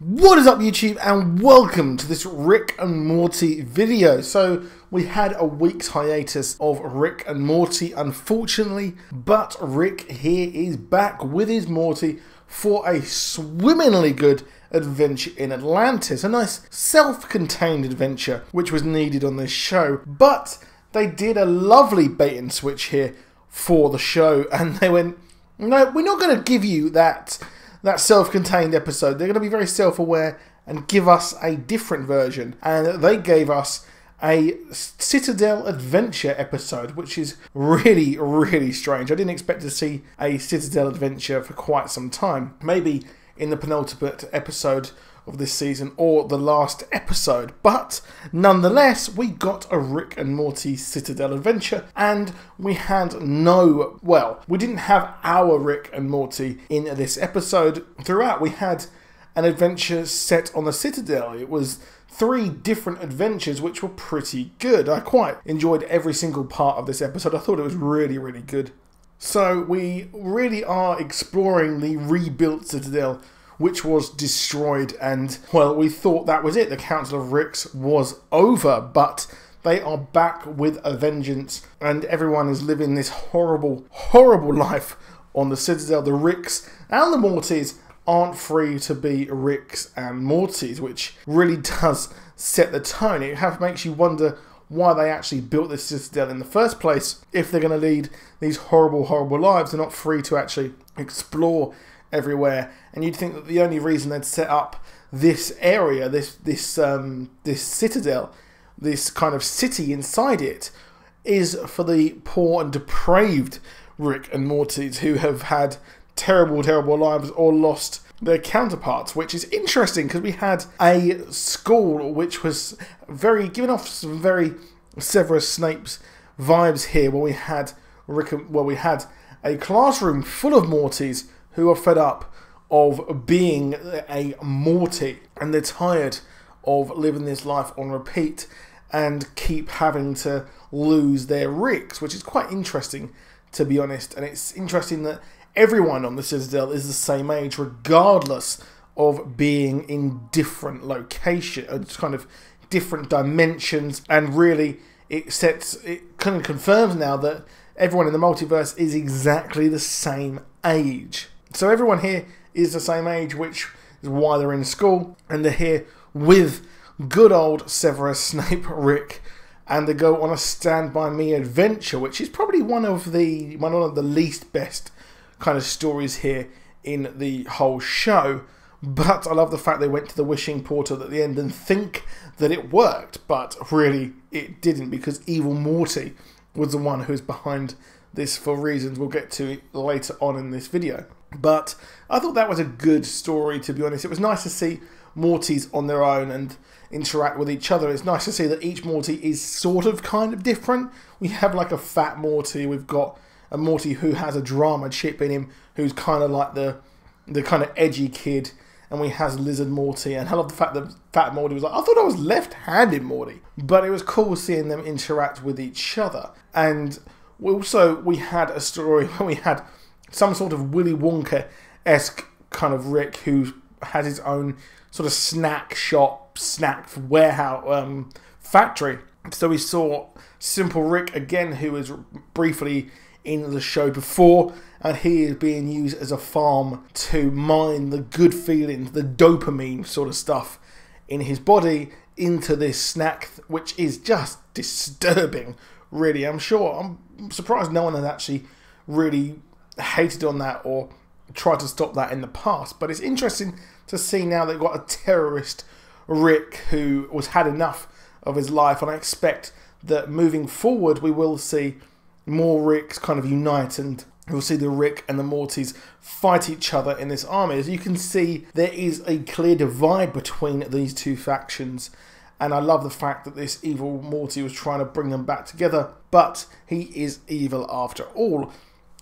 What is up YouTube, and welcome to this Rick and Morty video. So we had a week's hiatus of Rick and Morty unfortunately, but Rick here is back with his Morty for a swimmingly good adventure in Atlantis. A nice self-contained adventure which was needed on this show, but they did a lovely bait and switch here for the show and they went, no, we're not going to give you that self-contained episode. They're going to be very self-aware and give us a different version. And they gave us a Citadel adventure episode, which is really, really strange. I didn't expect to see a Citadel adventure for quite some time. Maybe in the penultimate episode of this season or the last episode, but nonetheless we got a Rick and Morty Citadel adventure, and we had we didn't have our Rick and Morty in this episode. Throughout we had an adventure set on the Citadel. It was 3 different adventures which were pretty good. I quite enjoyed every single part of this episode. I thought it was really, really good. So we really are exploring the rebuilt Citadel, which was destroyed, and well, we thought that was it. The Council of Ricks was over, but they are back with a vengeance, and everyone is living this horrible, horrible life on the Citadel. The Ricks and the Mortys aren't free to be Ricks and Mortys, which really does set the tone. It makes you wonder why they actually built this Citadel in the first place. If they're going to lead these horrible, horrible lives, they're not free to actually explore everywhere, and you'd think that the only reason they'd set up this area, this Citadel, this kind of city inside it, is for the poor and depraved Rick and Mortys who have had terrible, terrible lives or lost their counterparts, which is interesting because we had a school which was giving off some very Severus Snape's vibes here, where we had a classroom full of Mortys who are fed up of being a Morty, and they're tired of living this life on repeat and keep having to lose their Ricks, which is quite interesting, to be honest. And it's interesting that everyone on the Citadel is the same age, regardless of being in different locations, kind of different dimensions, and really it kind of confirms now that everyone in the multiverse is exactly the same age. So everyone here is the same age, which is why they're in school, and they're here with good old Severus Snape Rick, and they go on a Stand By Me adventure, which is probably one of the least best kind of stories here in the whole show. But I love the fact they went to the wishing portal at the end and think that it worked, but really it didn't, because Evil Morty was the one who's behind this for reasons we'll get to later on in this video. But I thought that was a good story, to be honest. It was nice to see Mortys on their own and interact with each other. It's nice to see that each Morty is sort of kind of different. We have like a fat Morty, we've got a Morty who has a drama chip in him, who's kind of like the kind of edgy kid, and we have Lizard Morty. And I love the fact that Fat Morty was like, I thought I was left-handed Morty. But it was cool seeing them interact with each other. And we had a story where we had some sort of Willy Wonka-esque kind of Rick who has his own sort of snack warehouse, factory. So we saw Simple Rick again, who was briefly in the show before, and he is being used as a farm to mine the good feelings, the dopamine sort of stuff in his body into this snack, which is just disturbing, really. I'm surprised no one has actually really hated on that or tried to stop that in the past. But it's interesting to see now they've got a terrorist Rick who was had enough of his life, and I expect that moving forward we will see more Ricks kind of unite, and we'll see the Rick and the Mortys fight each other in this army. As you can see, there is a clear divide between these two factions, and I love the fact that this evil Morty was trying to bring them back together, but he is evil after all.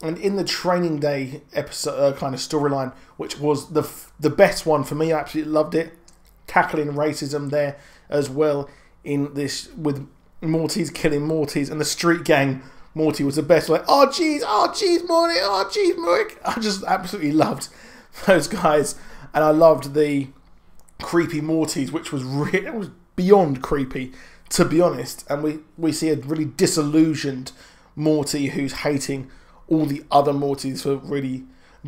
And in the Training Day episode kind of storyline, which was the best one for me, I absolutely loved it, tackling racism there as well in this, with Mortys killing Mortys, and the street gang Morty was the best. Like, oh jeez, Morty, oh jeez, Morty. I just absolutely loved those guys, and I loved the creepy Mortys, which was it was beyond creepy, to be honest. And we see a really disillusioned Morty who's hating all the other Mortys for really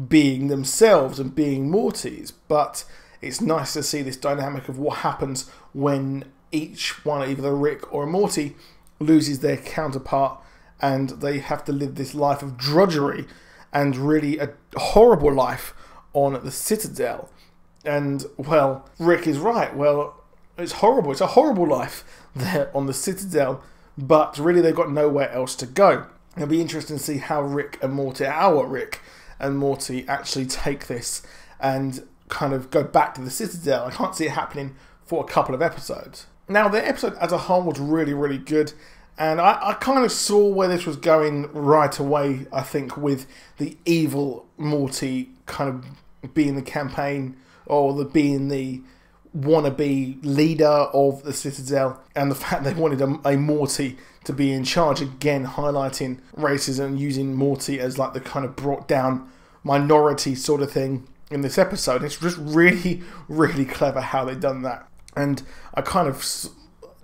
being themselves and being Mortys. But it's nice to see this dynamic of what happens when each one, either a Rick or a Morty, loses their counterpart, and they have to live this life of drudgery and really a horrible life on the Citadel. And, well, Rick is right. Well, it's horrible. It's a horrible life there on the Citadel, but really they've got nowhere else to go. It'll be interesting to see how our Rick and Morty actually take this and kind of go back to the Citadel. I can't see it happening for a couple of episodes. Now, the episode as a whole was really, really good. And I kind of saw where this was going right away, I think, with the evil Morty kind of being the campaign, or being the wannabe leader of the Citadel, and the fact they wanted a Morty to be in charge, again highlighting racism and using Morty as like the kind of brought down minority sort of thing in this episode. It's just really, really clever how they've done that. And I kind of,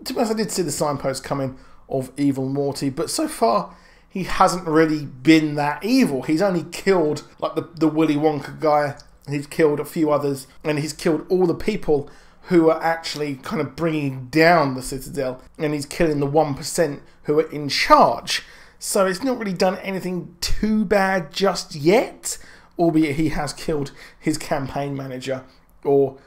to be honest, I did see the signpost coming of evil Morty, but so far he hasn't really been that evil. He's only killed like the Willy Wonka guy, he's killed a few others, and he's killed all the people who are actually kind of bringing down the Citadel, and he's killing the 1% who are in charge. So it's not really done anything too bad just yet, albeit he has killed his campaign manager, or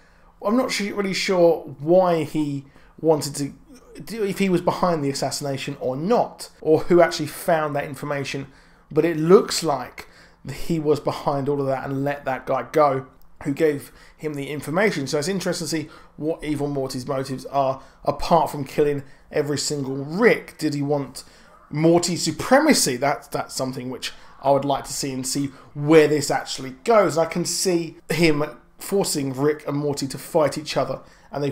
I'm not really sure why he wanted to, if he was behind the assassination or not, or who actually found that information, but it looks like he was behind all of that and let that guy go who gave him the information. So it's interesting to see what evil Morty's motives are, apart from killing every single Rick. Did he want Morty supremacy? That's something which I would like to see, and see where this actually goes. I can see him forcing Rick and Morty to fight each other, and they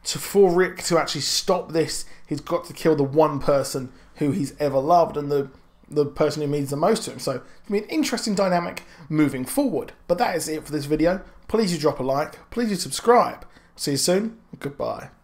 for Rick to actually stop this, he's got to kill the one person who he's ever loved, and the person who means the most to him. So it's going to be an interesting dynamic moving forward. But that is it for this video. Please do drop a like. Please do subscribe. See you soon. Goodbye.